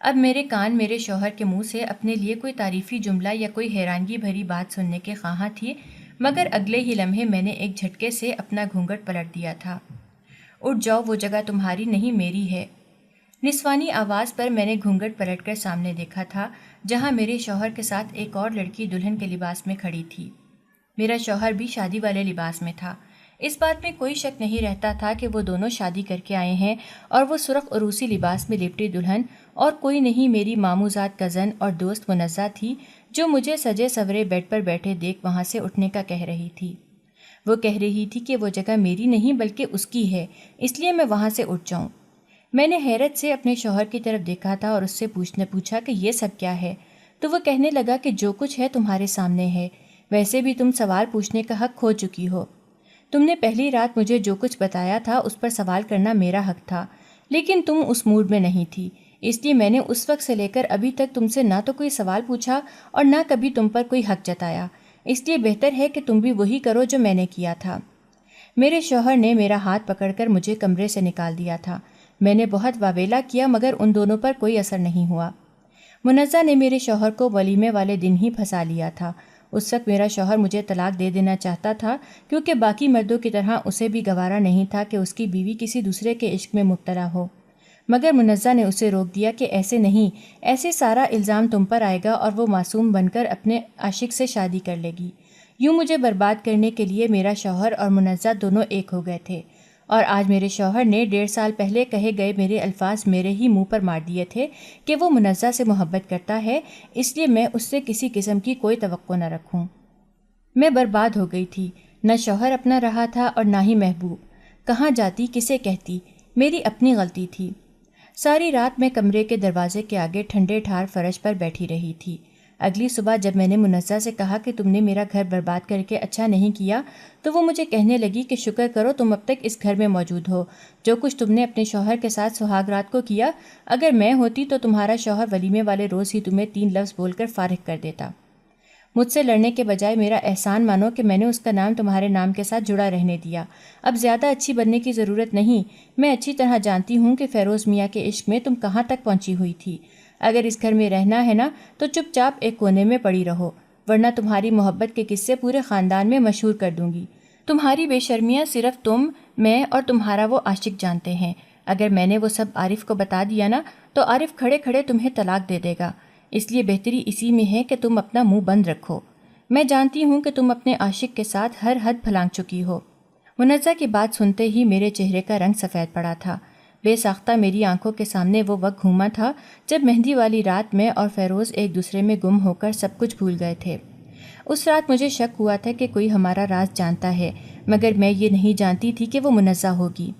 اب میرے کان میرے شوہر کے منہ سے اپنے لیے کوئی تعریفی جملہ یا کوئی حیرانگی بھری بات سننے کے خواہاں تھی، مگر اگلے ہی لمحے میں نے ایک جھٹکے سے اپنا گھونگھٹ پلٹ دیا تھا۔ اٹھ جاؤ، وہ جگہ تمہاری نہیں میری ہے۔ نسوانی آواز پر میں نے گھونگھٹ پلٹ کر سامنے دیکھا تھا، جہاں میرے شوہر کے ساتھ ایک اور لڑکی دلہن کے لباس میں کھڑی تھی۔ میرا شوہر بھی شادی والے لباس میں تھا۔ اس بات میں کوئی شک نہیں رہتا تھا کہ وہ دونوں شادی کر کے آئے ہیں، اور وہ سرخ عروسی لباس میں لپٹی دلہن اور کوئی نہیں میری ماموزاد کزن اور دوست منزہ تھی، جو مجھے سجے سورے بیڈ پر بیٹھے دیکھ وہاں سے اٹھنے کا کہہ رہی تھی۔ وہ کہہ رہی تھی کہ وہ جگہ میری نہیں بلکہ اس کی ہے، اس لیے میں وہاں سے اٹھ جاؤں۔ میں نے حیرت سے اپنے شوہر کی طرف دیکھا تھا اور اس سے پوچھا کہ یہ سب کیا ہے؟ تو وہ کہنے لگا کہ جو کچھ ہے تمہارے سامنے ہے، ویسے بھی تم سوال پوچھنے کا حق کھو چکی ہو۔ تم نے پہلی رات مجھے جو کچھ بتایا تھا اس پر سوال کرنا میرا حق تھا، لیکن تم اس موڈ میں نہیں تھی، اس لیے میں نے اس وقت سے لے کر ابھی تک تم سے نہ تو کوئی سوال پوچھا اور نہ کبھی تم پر کوئی حق جتایا۔ اس لیے بہتر ہے کہ تم بھی وہی کرو جو میں نے کیا تھا۔ میرے شوہر نے میرا ہاتھ پکڑ کر مجھے کمرے سے نکال دیا تھا۔ میں نے بہت واویلا کیا مگر ان دونوں پر کوئی اثر نہیں ہوا۔ منزہ نے میرے شوہر کو ولیمے والے دن ہی پھنسا لیا تھا۔ اس وقت میرا شوہر مجھے طلاق دے دینا چاہتا تھا، کیونکہ باقی مردوں کی طرح اسے بھی گوارا نہیں تھا کہ اس کی بیوی کسی دوسرے کے عشق میں مبتلا ہو، مگر منزہ نے اسے روک دیا کہ ایسے نہیں، ایسے سارا الزام تم پر آئے گا اور وہ معصوم بن کر اپنے عاشق سے شادی کر لے گی۔ یوں مجھے برباد کرنے کے لیے میرا شوہر اور منزہ دونوں ایک ہو گئے تھے، اور آج میرے شوہر نے 1.5 سال پہلے کہے گئے میرے الفاظ میرے ہی منہ پر مار دیے تھے کہ وہ منزہ سے محبت کرتا ہے، اس لیے میں اس سے کسی قسم کی کوئی توقع نہ رکھوں۔ میں برباد ہو گئی تھی، نہ شوہر اپنا رہا تھا اور نہ ہی محبوب۔ کہاں جاتی، کسے کہتی؟ میری اپنی غلطی تھی۔ ساری رات میں کمرے کے دروازے کے آگے ٹھنڈے ٹھار فرش پر بیٹھی رہی تھی۔ اگلی صبح جب میں نے منزہ سے کہا کہ تم نے میرا گھر برباد کر کے اچھا نہیں کیا، تو وہ مجھے کہنے لگی کہ شکر کرو تم اب تک اس گھر میں موجود ہو۔ جو کچھ تم نے اپنے شوہر کے ساتھ سہاگ رات کو کیا، اگر میں ہوتی تو تمہارا شوہر ولیمے والے روز ہی تمہیں 3 لفظ بول کر فارغ کر دیتا۔ مجھ سے لڑنے کے بجائے میرا احسان مانو کہ میں نے اس کا نام تمہارے نام کے ساتھ جڑا رہنے دیا۔ اب زیادہ اچھی بننے کی ضرورت نہیں۔ میں اچھی طرح جانتی ہوں کہ فیروز میاں کے عشق میں تم کہاں تک پہنچی ہوئی تھی۔ اگر اس گھر میں رہنا ہے نا تو چپ چاپ ایک کونے میں پڑی رہو، ورنہ تمہاری محبت کے قصے پورے خاندان میں مشہور کر دوں گی۔ تمہاری بے شرمیاں صرف تم، میں اور تمہارا وہ عاشق جانتے ہیں۔ اگر میں نے وہ سب عارف کو بتا دیا نا تو عارف کھڑے کھڑے تمہیں طلاق دے دے گا، اس لیے بہتری اسی میں ہے کہ تم اپنا منہ بند رکھو۔ میں جانتی ہوں کہ تم اپنے عاشق کے ساتھ ہر حد پھلانگ چکی ہو۔ منزہ کی بات سنتے ہی میرے چہرے کا رنگ سفید پڑا تھا۔ بے ساختہ میری آنکھوں کے سامنے وہ وقت گھوما تھا جب مہندی والی رات میں اور فیروز ایک دوسرے میں گم ہو کر سب کچھ بھول گئے تھے۔ اس رات مجھے شک ہوا تھا کہ کوئی ہمارا راز جانتا ہے، مگر میں یہ نہیں جانتی تھی کہ وہ منزہ ہوگی۔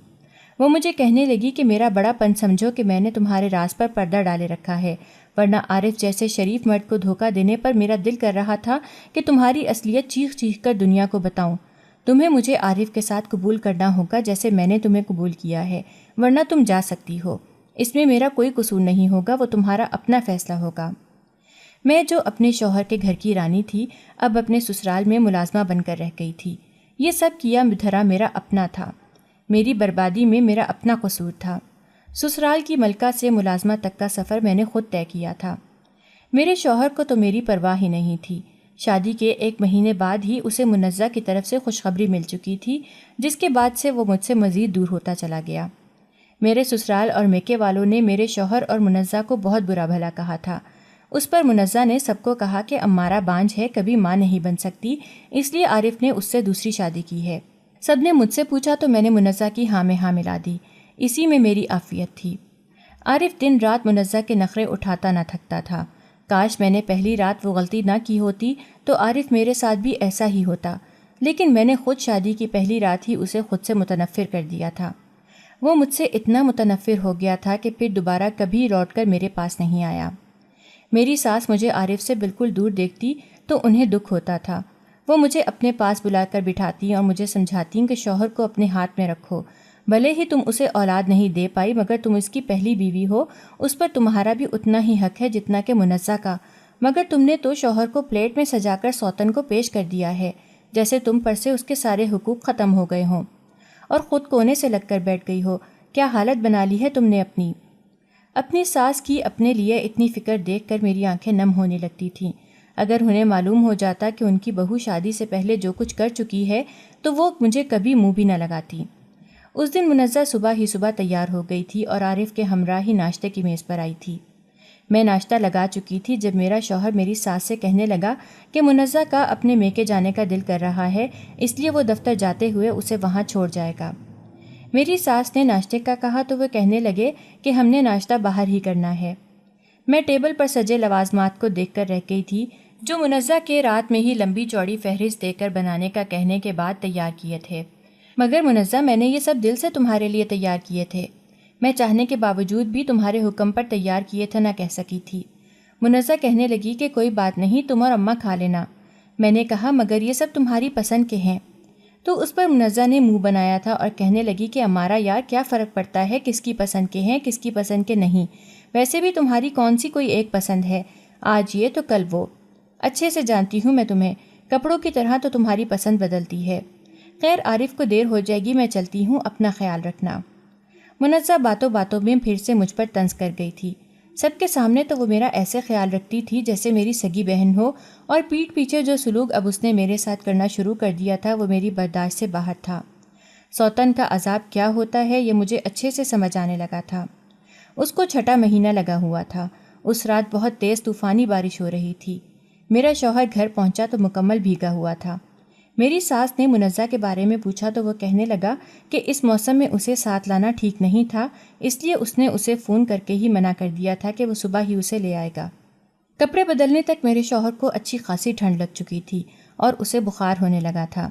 وہ مجھے کہنے لگی کہ میرا بڑا پن سمجھو کہ میں نے تمہارے راز پر پردہ ڈالے رکھا ہے، ورنہ عارف جیسے شریف مرد کو دھوکہ دینے پر میرا دل کر رہا تھا کہ تمہاری اصلیت چیخ چیخ کر دنیا کو بتاؤں۔ تمہیں مجھے عارف کے ساتھ قبول کرنا ہوگا جیسے میں نے تمہیں قبول کیا ہے، ورنہ تم جا سکتی ہو۔ اس میں میرا کوئی قصور نہیں ہوگا، وہ تمہارا اپنا فیصلہ ہوگا۔ میں جو اپنے شوہر کے گھر کی رانی تھی، اب اپنے سسرال میں ملازمہ بن کر رہ گئی تھی۔ یہ سب کیا دھرا میرا اپنا تھا، میری بربادی میں میرا اپنا قصور تھا۔ سسرال کی ملکہ سے ملازمہ تک کا سفر میں نے خود طے کیا تھا۔ میرے شوہر کو تو میری پرواہ ہی نہیں تھی۔ شادی کے 1 مہینے بعد ہی اسے منزہ کی طرف سے خوشخبری مل چکی تھی، جس کے بعد سے وہ مجھ سے مزید دور ہوتا چلا گیا۔ میرے سسرال اور میکے والوں نے میرے شوہر اور منزہ کو بہت برا بھلا کہا تھا۔ اس پر منزہ نے سب کو کہا کہ امارا بانجھ ہے، کبھی ماں نہیں بن سکتی، اس لیے عارف نے اس سے دوسری شادی کی ہے۔ سب نے مجھ سے پوچھا تو میں نے منزہ کی ہاں میں ہاں ملا دی۔ اسی میں میری عافیت تھی۔ عارف دن رات منزہ کے نخرے اٹھاتا نہ تھکتا تھا۔ کاش میں نے پہلی رات وہ غلطی نہ کی ہوتی تو عارف میرے ساتھ بھی ایسا ہی ہوتا، لیکن میں نے خود شادی کی پہلی رات ہی اسے خود سے متنفر کر دیا تھا۔ وہ مجھ سے اتنا متنفر ہو گیا تھا کہ پھر دوبارہ کبھی لوٹ کر میرے پاس نہیں آیا۔ میری ساس مجھے عارف سے بالکل دور دیکھتی تو انہیں دکھ ہوتا تھا۔ وہ مجھے اپنے پاس بلا کر بٹھاتی اور مجھے سمجھاتی کہ شوہر کو اپنے ہاتھ میں رکھو، بھلے ہی تم اسے اولاد نہیں دے پائی مگر تم اس کی پہلی بیوی ہو، اس پر تمہارا بھی اتنا ہی حق ہے جتنا کہ منزہ کا، مگر تم نے تو شوہر کو پلیٹ میں سجا کر سوتن کو پیش کر دیا ہے، جیسے تم پر سے اس کے سارے حقوق ختم ہو گئے ہوں، اور خود کونے سے لگ کر بیٹھ گئی ہو کیا حالت بنا لی ہے تم نے اپنی ساس کی اپنے لیے اتنی فکر دیکھ کر میری آنکھیں نم ہونے لگتی تھیں۔ اگر انہیں معلوم ہو جاتا کہ ان کی بہو شادی سے پہلے جو کچھ کر چکی ہے تو وہ مجھے کبھی منہ بھی نہ لگاتی۔ اس دن منزہ صبح ہی صبح تیار ہو گئی تھی اور عارف کے ہمراہ ہی ناشتے کی میز پر آئی تھی۔ میں ناشتہ لگا چکی تھی جب میرا شوہر میری ساس سے کہنے لگا کہ منزہ کا اپنے میکے جانے کا دل کر رہا ہے، اس لیے وہ دفتر جاتے ہوئے اسے وہاں چھوڑ جائے گا۔ میری ساس نے ناشتے کا کہا تو وہ کہنے لگے کہ ہم نے ناشتہ باہر ہی کرنا ہے۔ میں ٹیبل پر سجے لوازمات کو دیکھ کر رہ گئی تھی جو منزہ کے رات میں ہی لمبی چوڑی فہرست دے کر بنانے کا کہنے کے بعد تیار کیے تھے۔ مگر منزہ میں نے یہ سب دل سے تمہارے لیے تیار کیے تھے، میں چاہنے کے باوجود بھی تمہارے حکم پر تیار کیے تھے نہ کہہ سکی تھی۔ منزہ کہنے لگی کہ کوئی بات نہیں، تم اور اماں کھا لینا۔ میں نے کہا مگر یہ سب تمہاری پسند کے ہیں۔ تو اس پر منزہ نے منہ بنایا تھا اور کہنے لگی کہ ہمارا یار کیا فرق پڑتا ہے کس کی پسند کے ہیں کس کی پسند کے نہیں، ویسے بھی تمہاری کون سی کوئی ایک پسند ہے، آج یہ تو کل وہ۔ اچھے سے جانتی ہوں میں تمہیں، کپڑوں کی طرح تو تمہاری پسند بدلتی ہے۔ خیر عارف کو دیر ہو جائے گی، میں چلتی ہوں، اپنا خیال رکھنا۔ منزہ باتوں باتوں میں پھر سے مجھ پر طنز کر گئی تھی۔ سب کے سامنے تو وہ میرا ایسے خیال رکھتی تھی جیسے میری سگی بہن ہو، اور پیٹھ پیچھے جو سلوک اب اس نے میرے ساتھ کرنا شروع کر دیا تھا وہ میری برداشت سے باہر تھا۔ سوتن کا عذاب کیا ہوتا ہے یہ مجھے اچھے سے سمجھ آنے لگا تھا۔ اس کو چھٹا مہینہ لگا ہوا تھا۔ اس رات بہت تیز طوفانی بارش ہو رہی تھی۔ میرا شوہر گھر پہنچا تو مکمل بھیگا ہوا تھا۔ میری ساس نے منزہ کے بارے میں پوچھا تو وہ کہنے لگا کہ اس موسم میں اسے ساتھ لانا ٹھیک نہیں تھا، اس لیے اس نے اسے فون کر کے ہی منع کر دیا تھا کہ وہ صبح ہی اسے لے آئے گا۔ کپڑے بدلنے تک میرے شوہر کو اچھی خاصی ٹھنڈ لگ چکی تھی اور اسے بخار ہونے لگا تھا۔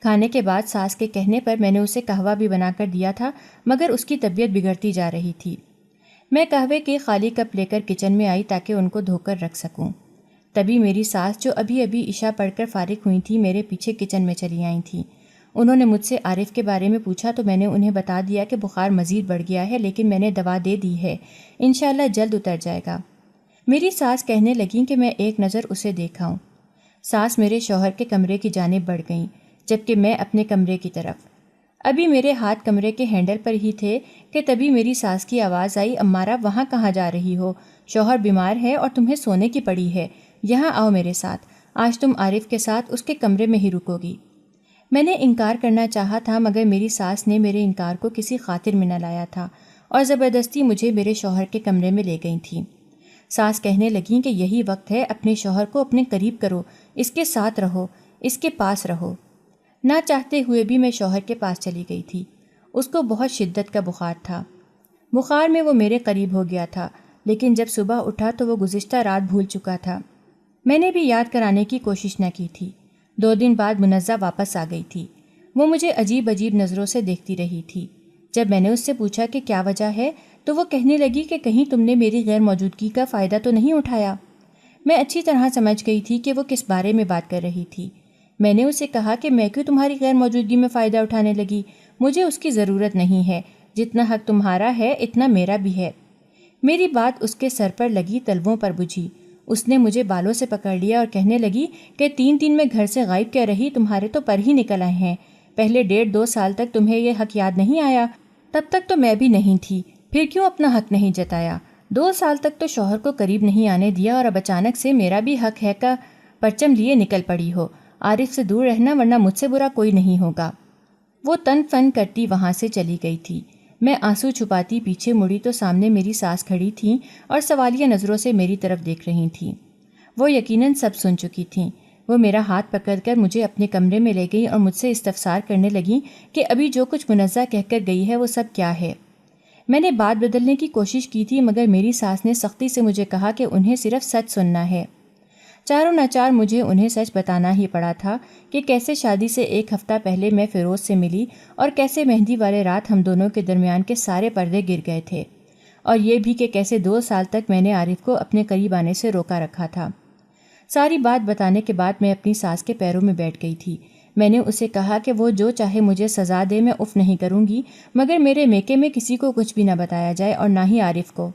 کھانے کے بعد ساس کے کہنے پر میں نے اسے قہوہ بھی بنا کر دیا تھا مگر اس کی طبیعت بگڑتی جا رہی تھی۔ میں قہوے کے خالی کپ لے کر کچن میں آئی تاکہ ان کو دھو کر رکھ سکوں۔ تبھی میری ساس جو ابھی ابھی عشاء پڑھ کر فارغ ہوئی تھی میرے پیچھے کچن میں چلی آئی تھیں۔ انہوں نے مجھ سے عارف کے بارے میں پوچھا تو میں نے انہیں بتا دیا کہ بخار مزید بڑھ گیا ہے لیکن میں نے دوا دے دی ہے، انشاءاللہ جلد اتر جائے گا۔ میری ساس کہنے لگیں کہ میں ایک نظر اسے دیکھاؤں۔ ساس میرے شوہر کے کمرے کی جانب بڑھ گئیں جبکہ میں اپنے کمرے کی طرف۔ ابھی میرے ہاتھ کمرے کے ہینڈل پر ہی تھے کہ تبھی میری ساس کی آواز آئی، امارہ وہاں کہاں جا رہی ہو؟ شوہر بیمار ہے اور تمہیں سونے کی پڑی ہے، یہاں آؤ میرے ساتھ، آج تم عارف کے ساتھ اس کے کمرے میں ہی رکو گی۔ میں نے انکار کرنا چاہا تھا مگر میری ساس نے میرے انکار کو کسی خاطر میں نہ لایا تھا اور زبردستی مجھے میرے شوہر کے کمرے میں لے گئی تھیں۔ ساس کہنے لگیں کہ یہی وقت ہے، اپنے شوہر کو اپنے قریب کرو، اس کے ساتھ رہو، اس کے پاس رہو۔ نہ چاہتے ہوئے بھی میں شوہر کے پاس چلی گئی تھی۔ اس کو بہت شدت کا بخار تھا۔ بخار میں وہ میرے قریب ہو گیا تھا لیکن جب صبح اٹھا تو وہ گزشتہ رات بھول چکا تھا۔ میں نے بھی یاد کرانے کی کوشش نہ کی تھی۔ 2 دن بعد منزہ واپس آ گئی تھی۔ وہ مجھے عجیب عجیب نظروں سے دیکھتی رہی تھی۔ جب میں نے اس سے پوچھا کہ کیا وجہ ہے تو وہ کہنے لگی کہ کہیں تم نے میری غیر موجودگی کا فائدہ تو نہیں اٹھایا۔ میں اچھی طرح سمجھ گئی تھی کہ وہ کس بارے میں بات کر رہی تھی۔ میں نے اسے کہا کہ میں کیوں تمہاری غیر موجودگی میں فائدہ اٹھانے لگی، مجھے اس کی ضرورت نہیں ہے، جتنا حق تمہارا ہے اتنا میرا بھی ہے۔ میری بات اس کے سر پر لگی تلووں پر بجھی۔ اس نے مجھے بالوں سے پکڑ لیا اور کہنے لگی کہ 3 میں گھر سے غائب کیا رہی، تمہارے تو پر ہی نکل آئے ہیں۔ پہلے 1.5-2 سال تک تمہیں یہ حق یاد نہیں آیا، تب تک تو میں بھی نہیں تھی، پھر کیوں اپنا حق نہیں جتایا؟ 2 سال تک تو شوہر کو قریب نہیں آنے دیا اور اب اچانک سے میرا بھی حق ہے کا پرچم لیے نکل پڑی ہو۔ عارف سے دور رہنا ورنہ مجھ سے برا کوئی نہیں ہوگا۔ وہ تن فن کرتی وہاں سے چلی گئی تھی۔ میں آنسو چھپاتی پیچھے مڑی تو سامنے میری ساس کھڑی تھیں اور سوالیہ نظروں سے میری طرف دیکھ رہی تھیں۔ وہ یقیناً سب سن چکی تھیں۔ وہ میرا ہاتھ پکڑ کر مجھے اپنے کمرے میں لے گئی اور مجھ سے استفسار کرنے لگیں کہ ابھی جو کچھ منزہ کہہ کر گئی ہے وہ سب کیا ہے۔ میں نے بات بدلنے کی کوشش کی تھی مگر میری ساس نے سختی سے مجھے کہا کہ انہیں صرف سچ سننا ہے۔ چاروں ناچار مجھے انہیں سچ بتانا ہی پڑا تھا کہ کیسے شادی سے 1 ہفتہ پہلے میں فیروز سے ملی اور کیسے مہندی والے رات ہم دونوں کے درمیان کے سارے پردے گر گئے تھے، اور یہ بھی کہ کیسے 2 سال تک میں نے عارف کو اپنے قریب آنے سے روکا رکھا تھا۔ ساری بات بتانے کے بعد میں اپنی ساس کے پیروں میں بیٹھ گئی تھی۔ میں نے اسے کہا کہ وہ جو چاہے مجھے سزا دے، میں اف نہیں کروں گی مگر میرے میکے میں کسی کو کچھ بھی نہ بتایا جائے اور نہ ہی عارف کو۔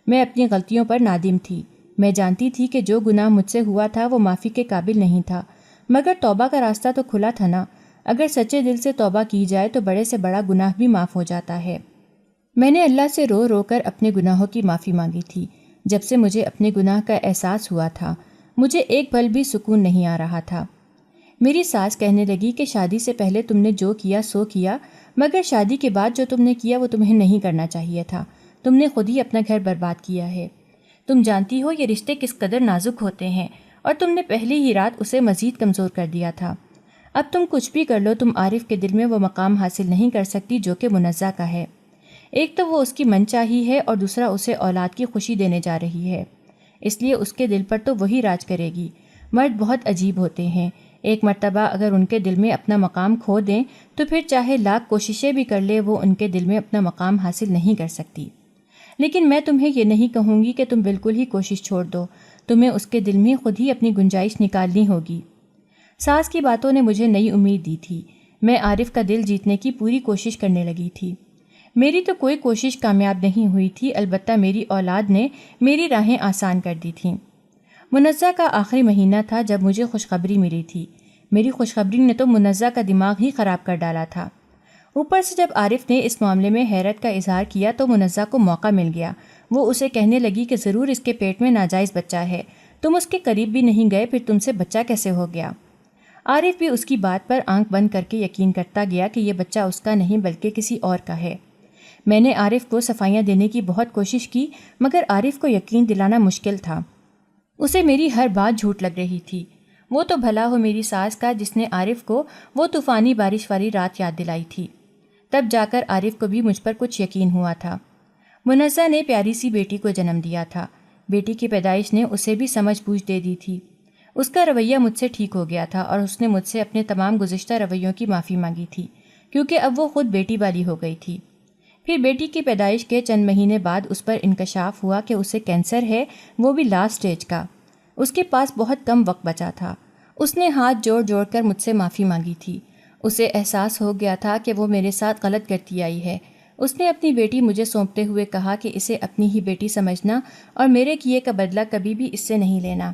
میں اپنی غلطیوں پر نادم تھی۔ میں جانتی تھی کہ جو گناہ مجھ سے ہوا تھا وہ معافی کے قابل نہیں تھا مگر توبہ کا راستہ تو کھلا تھا نا، اگر سچے دل سے توبہ کی جائے تو بڑے سے بڑا گناہ بھی معاف ہو جاتا ہے۔ میں نے اللہ سے رو رو کر اپنے گناہوں کی معافی مانگی تھی۔ جب سے مجھے اپنے گناہ کا احساس ہوا تھا مجھے ایک پل بھی سکون نہیں آ رہا تھا۔ میری ساس کہنے لگی کہ شادی سے پہلے تم نے جو کیا سو کیا، مگر شادی کے بعد جو تم نے کیا وہ تمہیں نہیں کرنا چاہیے تھا۔ تم نے خود ہی اپنا گھر برباد کیا ہے۔ تم جانتی ہو یہ رشتے کس قدر نازک ہوتے ہیں، اور تم نے پہلی ہی رات اسے مزید کمزور کر دیا تھا۔ اب تم کچھ بھی کر لو، تم عارف کے دل میں وہ مقام حاصل نہیں کر سکتی جو کہ منزہ کا ہے۔ ایک تو وہ اس کی من چاہی ہے اور دوسرا اسے اولاد کی خوشی دینے جا رہی ہے، اس لیے اس کے دل پر تو وہی راج کرے گی۔ مرد بہت عجیب ہوتے ہیں، ایک مرتبہ اگر ان کے دل میں اپنا مقام کھو دیں تو پھر چاہے لاکھ کوششیں بھی کر لے وہ ان کے دل میں اپنا مقام حاصل نہیں کر سکتی۔ لیکن میں تمہیں یہ نہیں کہوں گی کہ تم بالکل ہی کوشش چھوڑ دو، تمہیں اس کے دل میں خود ہی اپنی گنجائش نکالنی ہوگی۔ ساس کی باتوں نے مجھے نئی امید دی تھی۔ میں عارف کا دل جیتنے کی پوری کوشش کرنے لگی تھی۔ میری تو کوئی کوشش کامیاب نہیں ہوئی تھی، البتہ میری اولاد نے میری راہیں آسان کر دی تھیں۔ منزہ کا آخری مہینہ تھا جب مجھے خوشخبری ملی تھی۔ میری خوشخبری نے تو منزہ کا دماغ ہی خراب کر ڈالا تھا۔ اوپر سے جب عارف نے اس معاملے میں حیرت کا اظہار کیا تو منزہ کو موقع مل گیا۔ وہ اسے کہنے لگی کہ ضرور اس کے پیٹ میں ناجائز بچہ ہے، تم اس کے قریب بھی نہیں گئے، پھر تم سے بچہ کیسے ہو گیا؟ عارف بھی اس کی بات پر آنکھ بند کر کے یقین کرتا گیا کہ یہ بچہ اس کا نہیں بلکہ کسی اور کا ہے۔ میں نے عارف کو صفائیاں دینے کی بہت کوشش کی، مگر عارف کو یقین دلانا مشکل تھا۔ اسے میری ہر بات جھوٹ لگ رہی تھی۔ وہ تو بھلا ہو میری ساس کا جس نے عارف کو وہ طوفانی بارش والی رات یاد دلائی تھی۔ تب جا کر عارف کو بھی مجھ پر کچھ یقین ہوا تھا۔ منزہ نے پیاری سی بیٹی کو جنم دیا تھا۔ بیٹی کی پیدائش نے اسے بھی سمجھ بوجھ دے دی تھی۔ اس کا رویہ مجھ سے ٹھیک ہو گیا تھا اور اس نے مجھ سے اپنے تمام گزشتہ رویوں کی معافی مانگی تھی، کیونکہ اب وہ خود بیٹی والی ہو گئی تھی۔ پھر بیٹی کی پیدائش کے چند مہینے بعد اس پر انکشاف ہوا کہ اسے کینسر ہے، وہ بھی لاسٹ سٹیج کا۔ اس کے پاس بہت کم وقت بچا تھا۔ اس نے ہاتھ جوڑ جوڑ کر مجھ سے معافی مانگی تھی۔ اسے احساس ہو گیا تھا کہ وہ میرے ساتھ غلط کرتی آئی ہے۔ اس نے اپنی بیٹی مجھے سونپتے ہوئے کہا کہ اسے اپنی ہی بیٹی سمجھنا اور میرے کیے کا بدلہ کبھی بھی اس سے نہیں لینا۔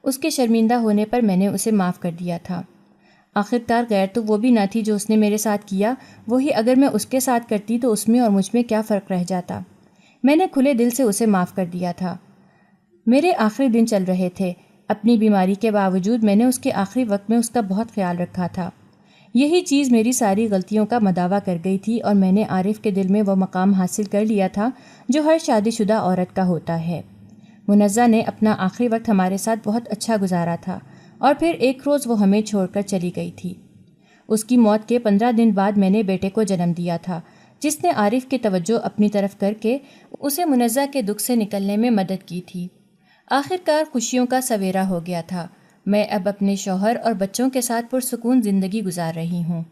اس کے شرمندہ ہونے پر میں نے اسے معاف کر دیا تھا۔ آخرکار غیر تو وہ بھی نہ تھی جو اس نے میرے ساتھ کیا، وہی اگر میں اس کے ساتھ کرتی تو اس میں اور مجھ میں کیا فرق رہ جاتا۔ میں نے کھلے دل سے اسے معاف کر دیا تھا۔ میرے آخری دن چل رہے تھے۔ اپنی بیماری کے باوجود میں نے اس کے آخری وقت میں اس کا بہت خیال رکھا تھا۔ یہی چیز میری ساری غلطیوں کا مداوع کر گئی تھی اور میں نے عارف کے دل میں وہ مقام حاصل کر لیا تھا جو ہر شادی شدہ عورت کا ہوتا ہے۔ منزہ نے اپنا آخری وقت ہمارے ساتھ بہت اچھا گزارا تھا اور پھر ایک روز وہ ہمیں چھوڑ کر چلی گئی تھی۔ اس کی موت کے 15 دن بعد میں نے بیٹے کو جنم دیا تھا، جس نے عارف کی توجہ اپنی طرف کر کے اسے منزہ کے دکھ سے نکلنے میں مدد کی تھی۔ آخرکار خوشیوں کا سویرا ہو گیا تھا۔ میں اب اپنے شوہر اور بچوں کے ساتھ پرسکون زندگی گزار رہی ہوں۔